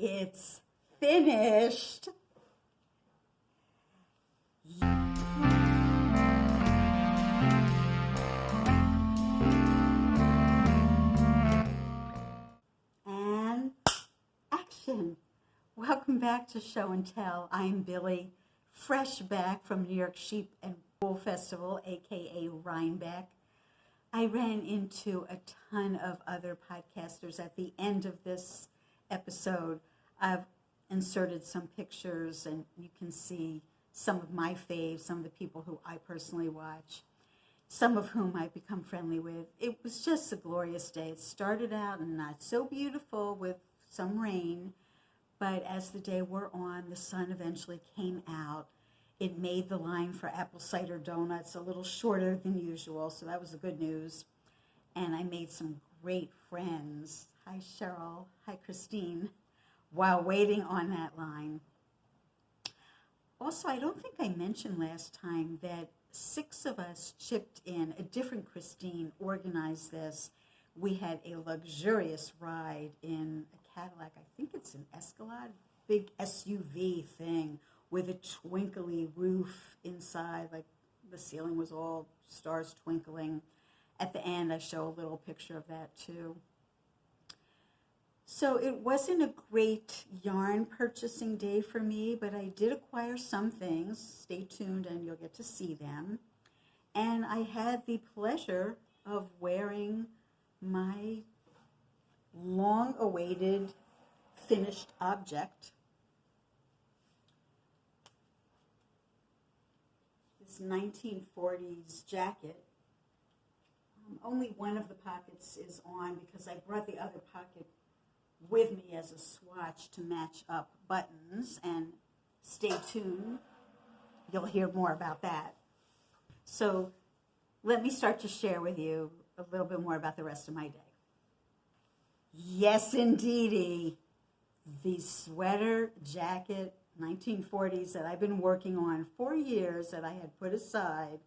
It's finished. And action. Welcome back to Show and Tell. I'm Billie, fresh back from New York Sheep and Wool Festival, aka Rhinebeck. I ran into a ton of other podcasters at the end of this episode. I've inserted some pictures and you can see some of my faves, some of the people who I personally watch, some of whom I've become friendly with. It was just a glorious day. It started out not so beautiful with some rain, but as the day wore on, the sun eventually came out. It made the line for apple cider donuts a little shorter than usual, so that was the good news. And I made some great friends. Hi, Cheryl. Hi, Christine. While waiting on that line. Also, I don't think I mentioned last time that 6 of us chipped in. A different Christine organized this. We had a luxurious ride in a Cadillac. I think it's an Escalade, big SUV thing, with a twinkly roof inside, like the ceiling was all stars twinkling. At the end, I show a little picture of that too. So it wasn't a great yarn purchasing day for me, but I did acquire some things. Stay tuned and you'll get to see them. And I had the pleasure of wearing my long-awaited finished object. 1940s jacket. Only one of the pockets is on because I brought the other pocket with me as a swatch to match up buttons, and stay tuned. You'll hear more about that. So let me start to share with you a little bit more about the rest of my day. Yes, indeedy. The sweater jacket 1940s that I've been working on for years that I had put aside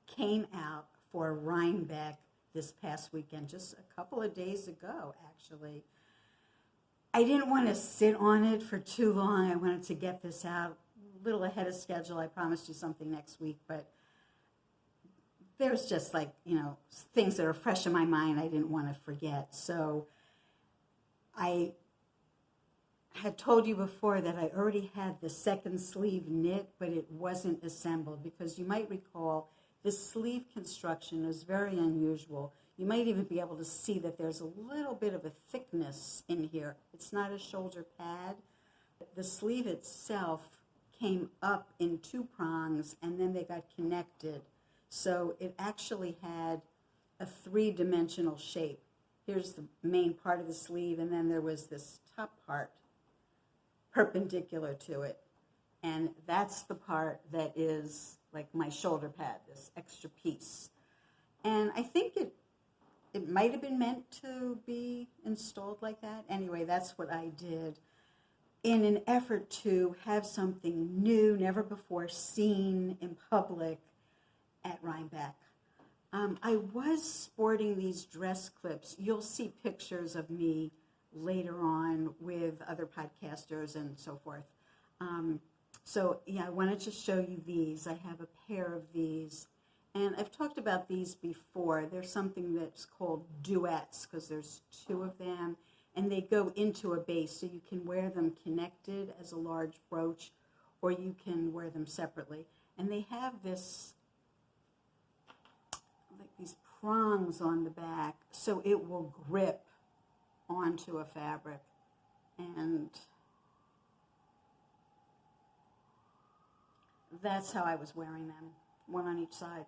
came out for Rhinebeck this past weekend, just a couple of days ago, actually. I didn't want to sit on it for too long. I wanted to get this out a little ahead of schedule. I promised you something next week, but there's just things that are fresh in my mind I didn't want to forget. So I had told you before that I already had the second sleeve knit, but it wasn't assembled because you might recall the sleeve construction is very unusual. You might even be able to see that there's a little bit of a thickness in here. It's not a shoulder pad. The sleeve itself came up in 2 prongs and then they got connected. So it actually had a 3-dimensional shape. Here's the main part of the sleeve, and then there was this top part perpendicular to it, and that's the part that is like my shoulder pad, this extra piece. And I think it might have been meant to be installed like that. Anyway, that's what I did in an effort to have something new, never before seen in public at Rhinebeck. I was sporting these dress clips. You'll see pictures of me later on with other podcasters and so forth. So yeah, I wanted to show you these. I have a pair of these, and I've talked about these before. There's something that's called duets because there's 2 of them, and they go into a base, so you can wear them connected as a large brooch, or you can wear them separately. And they have this, like these prongs on the back, so it will grip onto a fabric. And that's how I was wearing them, one on each side.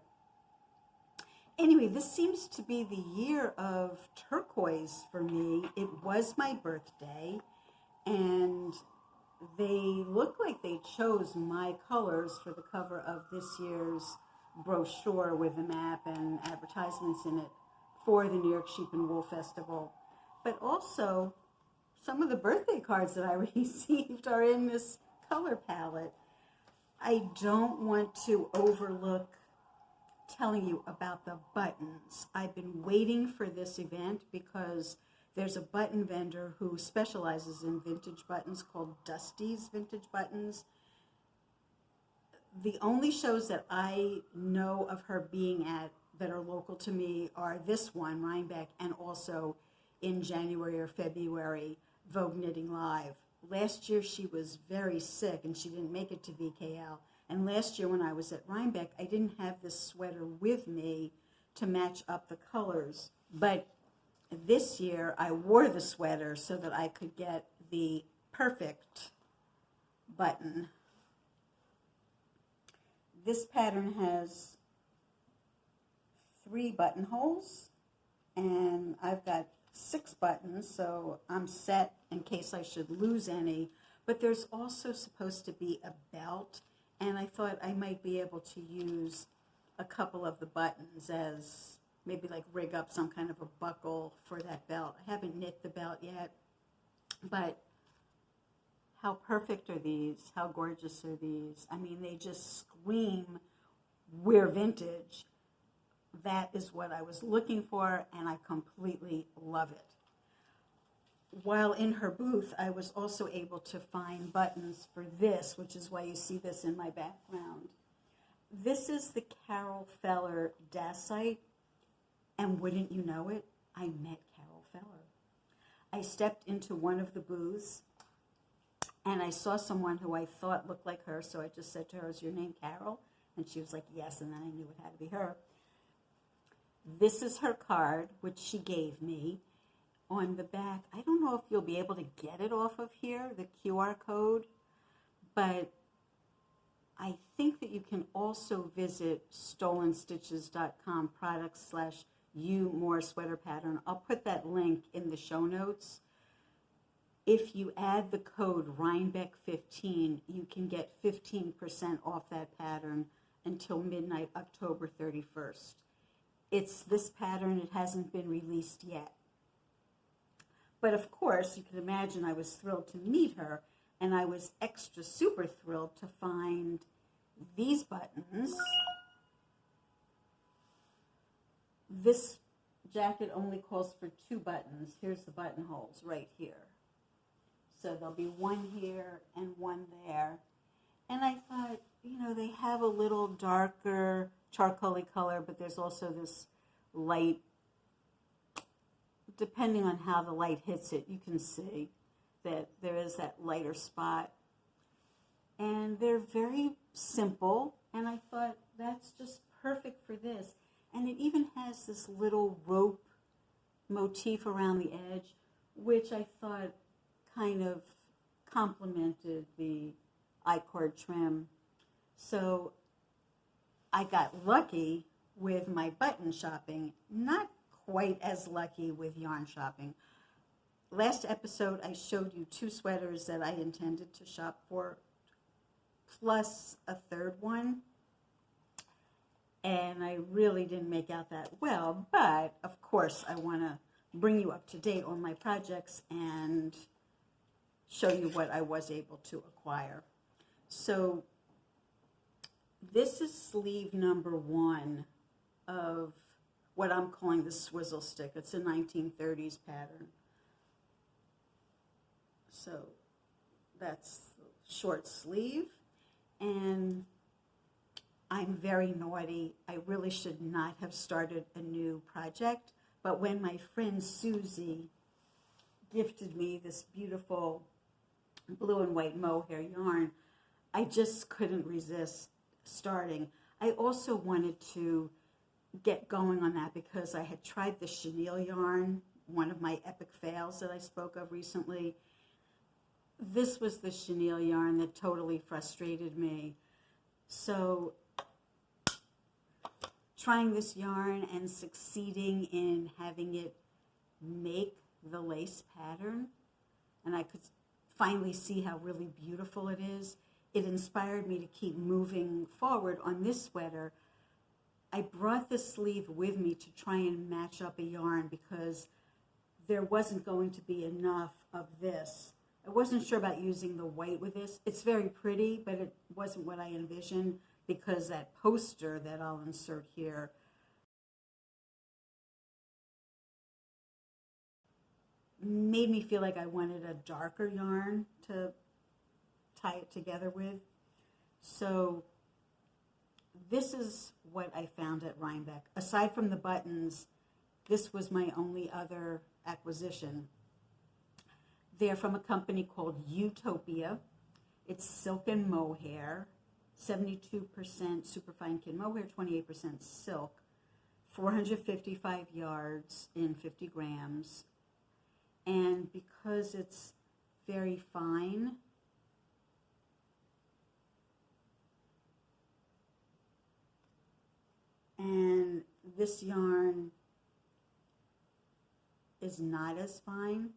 Anyway, this seems to be the year of turquoise for me. It was my birthday, and they look like they chose my colors for the cover of this year's brochure with the map and advertisements in it for the New York Sheep and Wool Festival. But also, some of the birthday cards that I received are in this color palette. I don't want to overlook telling you about the buttons. I've been waiting for this event because There's a button vendor who specializes in vintage buttons called Dusty's Vintage Buttons. The only shows that I know of her being at that are local to me are this one, Rhinebeck, and also in January or February, Vogue Knitting Live. Last year she was very sick and she didn't make it to VKL. And last year when I was at Rhinebeck, I didn't have this sweater with me to match up the colors. But this year I wore the sweater so that I could get the perfect button. This pattern has 3 buttonholes, and I've got 6 buttons, so I'm set in case I should lose any. But there's also supposed to be a belt, and I thought I might be able to use a couple of the buttons as maybe like rig up some kind of a buckle for that belt. I haven't knit the belt yet, but how perfect are these? How gorgeous are these? I mean, they just scream, we're vintage. That is what I was looking for, and I completely love it. While in her booth, I was also able to find buttons for this, which is why you see this in my background. This is the Carol Feller Dacite, and wouldn't you know it, I met Carol Feller. I stepped into one of the booths, and I saw someone who I thought looked like her, so I just said to her, is your name Carol? And she was like, yes, and then I knew it had to be her. This is her card, which she gave me. On the back, I don't know if you'll be able to get it off of here, the QR code, but I think that you can also visit stolenstitches.com /U sweater pattern. I'll put that link in the show notes. If you add the code Rhinebeck15, you can get 15% off that pattern until midnight, October 31st. It's this pattern. It hasn't been released yet. But of course, you can imagine I was thrilled to meet her, and I was extra super thrilled to find these buttons. This jacket only calls for 2 buttons. Here's the buttonholes right here. So there'll be one here and one there. And I thought, you know, they have a little darker charcoaly color, but there's also this light. Depending on how the light hits it, you can see that there is that lighter spot. And they're very simple, and I thought that's just perfect for this. And it even has this little rope motif around the edge, which I thought kind of complemented the I-cord trim. So I got lucky with my button shopping, not quite as lucky with yarn shopping. Last episode, I showed you 2 sweaters that I intended to shop for, plus a third one. And I really didn't make out that well, but of course I want to bring you up to date on my projects and show you what I was able to acquire. So this is sleeve number 1 of what I'm calling the swizzle stick. It's a 1930s pattern. So that's the short sleeve. And I'm very naughty. I really should not have started a new project. But when my friend Susie gifted me this beautiful blue and white mohair yarn, I just couldn't resist starting. I also wanted to get going on that because I had tried the chenille yarn, one of my epic fails that I spoke of recently. This was the chenille yarn that totally frustrated me. So trying this yarn and succeeding in having it make the lace pattern, and I could finally see how really beautiful it is, it inspired me to keep moving forward on this sweater. I brought the sleeve with me to try and match up a yarn because there wasn't going to be enough of this. I wasn't sure about using the white with this. It's very pretty, but it wasn't what I envisioned because that poster that I'll insert here, made me feel like I wanted a darker yarn to tie it together with. So this is what I found at Rhinebeck. Aside from the buttons, this was my only other acquisition. They're from a company called Utopia. It's silk and mohair, 72% superfine kin mohair, 28% silk, 455 yards in 50 grams. And because it's very fine, and this yarn is not as fine,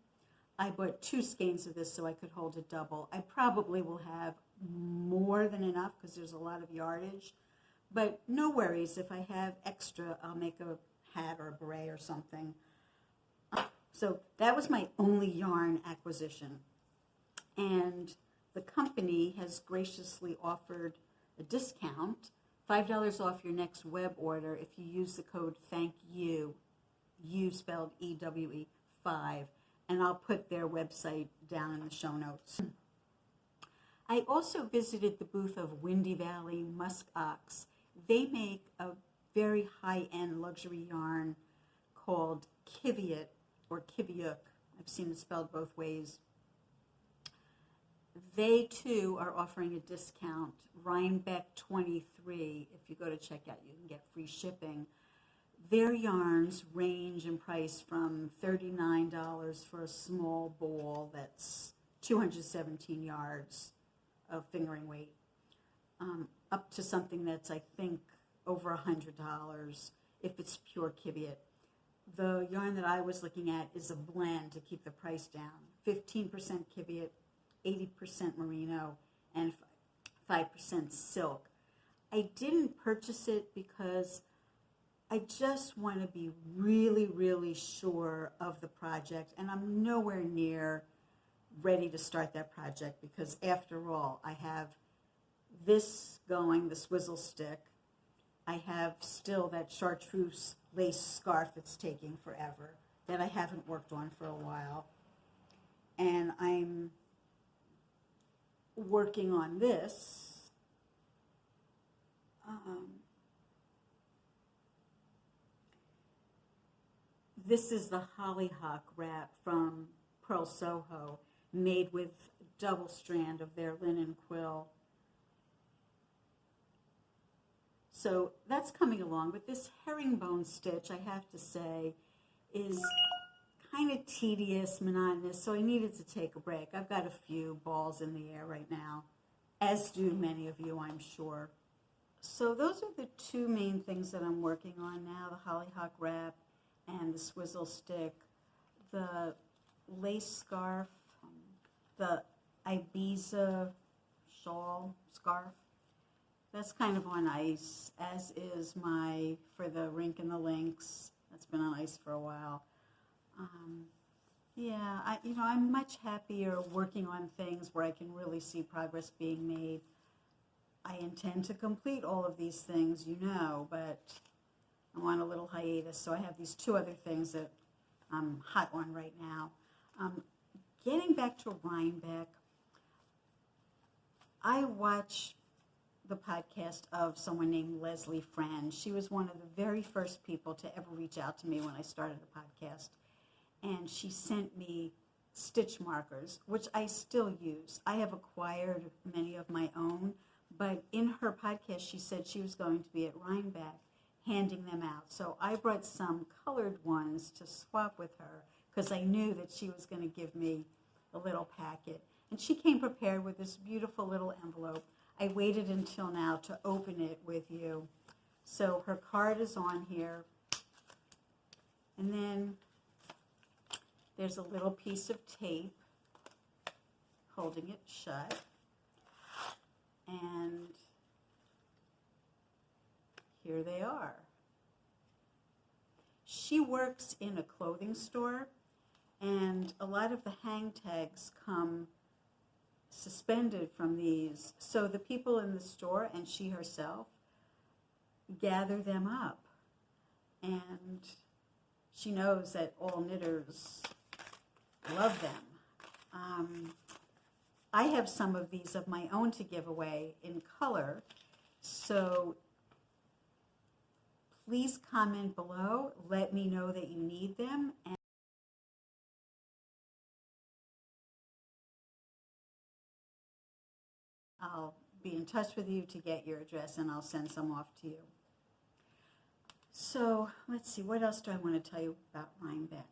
I bought 2 skeins of this so I could hold it double. I probably will have more than enough because there's a lot of yardage, but no worries. If I have extra, I'll make a hat or a beret or something. So that was my only yarn acquisition. And the company has graciously offered a discount, $5 off your next web order if you use the code THANKYOU, you spelled E-W-E, 5. And I'll put their website down in the show notes. I also visited the booth of Windy Valley Musk Ox. They make a very high-end luxury yarn called Kiviot, or Kiviuk. I've seen it spelled both ways. They, too, are offering a discount, Rhinebeck 23. If you go to checkout, you can get free shipping. Their yarns range in price from $39 for a small ball that's 217 yards of fingering weight, up to something that's, I think, over $100 if it's pure Kiviot. The yarn that I was looking at is a blend to keep the price down. 15% Kiviot, 80% merino, and 5% silk. I didn't purchase it because I just want to be really, really sure of the project, and I'm nowhere near ready to start that project because, after all, I have this going, the swizzle stick. I have still that chartreuse lace scarf that's taking forever that I haven't worked on for a while. And I'm working on this. This is the hollyhock wrap from Pearl Soho, made with double strand of their linen quill. So that's coming along, but this herringbone stitch, I have to say, is kind of tedious, monotonous, so I needed to take a break. I've got a few balls in the air right now, as do many of you, I'm sure. So those are the 2 main things that I'm working on now, the hollyhock wrap and the swizzle stick, the lace scarf, the Ibiza shawl scarf. That's kind of on ice, as is my, for the Rink and the Lynx. That's been on ice for a while. Yeah, I'm much happier working on things where I can really see progress being made. I intend to complete all of these things, but I'm on a little hiatus, so I have these 2 other things that I'm hot on right now. Getting back to Rhinebeck, I watch the podcast of someone named Leslie Friend. She was one of the very first people to ever reach out to me when I started the podcast. And she sent me stitch markers, which I still use. I have acquired many of my own, but in her podcast she said she was going to be at Rhinebeck handing them out. So I brought some colored ones to swap with her because I knew that she was going to give me a little packet. And she came prepared with this beautiful little envelope. I waited until now to open it with you. So her card is on here. And then there's a little piece of tape holding it shut. And here they are. She works in a clothing store, and a lot of the hang tags come suspended from these. So the people in the store and she herself gather them up. And she knows that all knitters Love them. I have some of these of my own to give away in color, so please comment below. Let me know that you need them. And I'll be in touch with you to get your address, and I'll send some off to you. So let's see, what else do I want to tell you about Rhinebeck?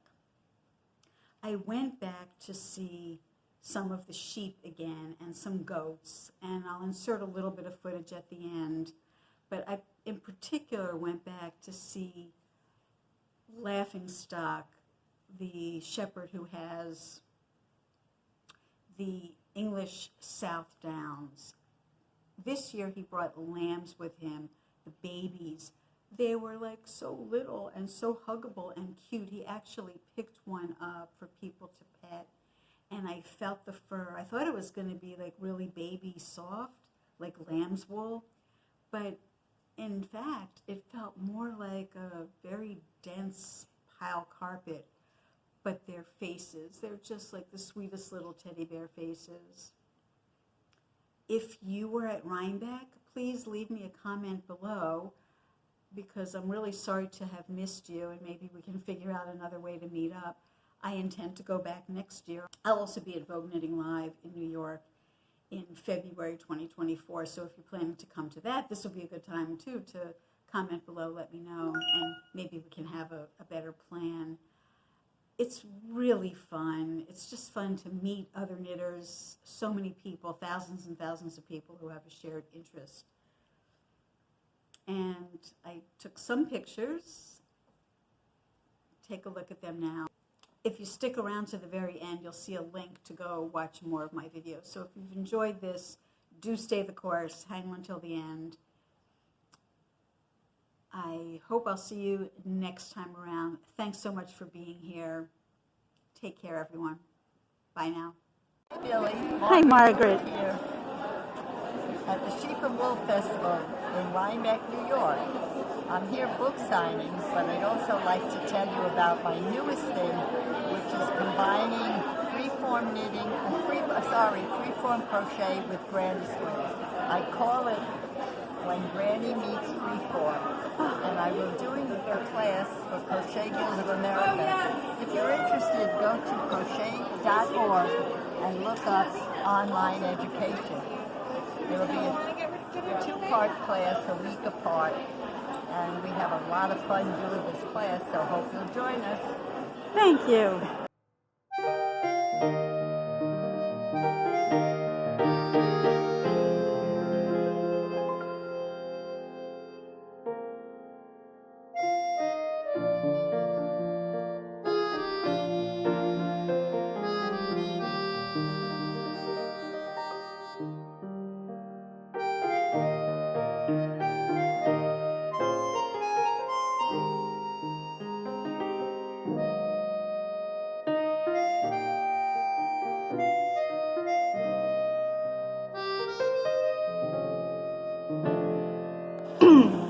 I went back to see some of the sheep again and some goats, and I'll insert a little bit of footage at the end. But I, in particular, went back to see Laughingstock, the shepherd who has the English South Downs. This year he brought lambs with him, the babies. They were like so little and so huggable and cute. He actually picked one up for people to pet, and I felt the fur. I thought it was going to be like really baby soft, like lamb's wool, but in fact it felt more like a very dense pile carpet. But their faces, they're just like the sweetest little teddy bear faces. If you were at Rhinebeck, please leave me a comment below, because I'm really sorry to have missed you, and maybe we can figure out another way to meet up. I intend to go back next year. I'll also be at Vogue Knitting Live in New York in February 2024, so if you're planning to come to that, this will be a good time too to comment below, let me know, and maybe we can have a better plan. It's really fun. It's just fun to meet other knitters, so many people, thousands and thousands of people who have a shared interest. And I took some pictures. Take a look at them now. If you stick around to the very end, you'll see a link to go watch more of my videos. So if you've enjoyed this, do stay the course, hang on until the end. I hope I'll see you next time around. Thanks so much for being here. Take care, everyone. Bye now. Hi, Billie. Hi, Margaret. Here at the Sheep and Wool Festival in Rhinebeck, New York. I'm here book signing, but I'd also like to tell you about my newest thing, which is combining freeform knitting, freeform crochet with granny squares. I call it When Granny Meets Freeform, and I will doing a class for Crochet Guild of America. If you're interested, go to crochet.org and look up online education. There will be a two-part class a week apart, and we have a lot of fun doing this class, so hope you'll join us. Thank you.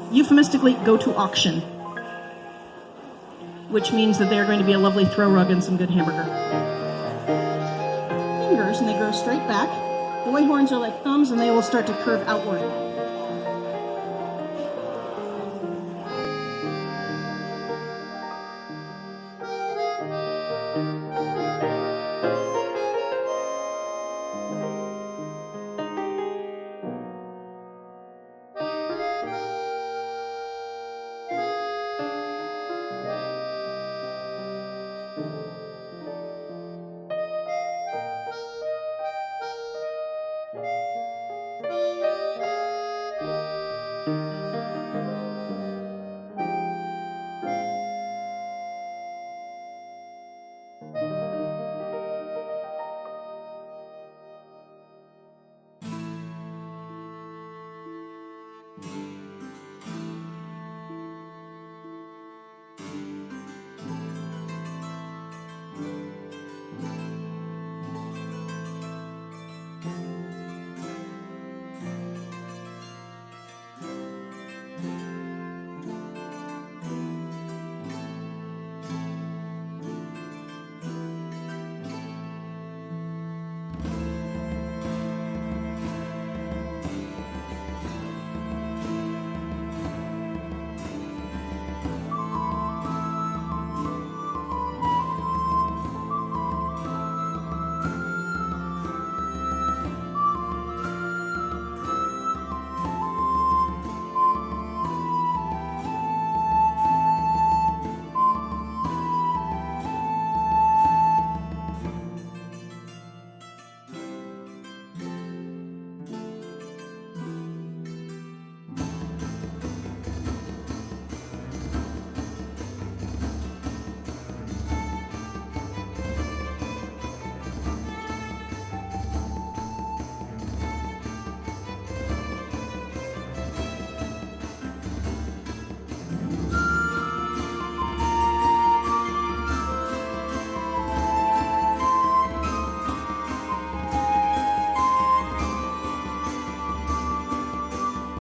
Euphemistically, go to auction, which means that they're going to be a lovely throw rug and some good hamburger. Fingers, and they grow straight back. Boy horns are like thumbs, and they will start to curve outward.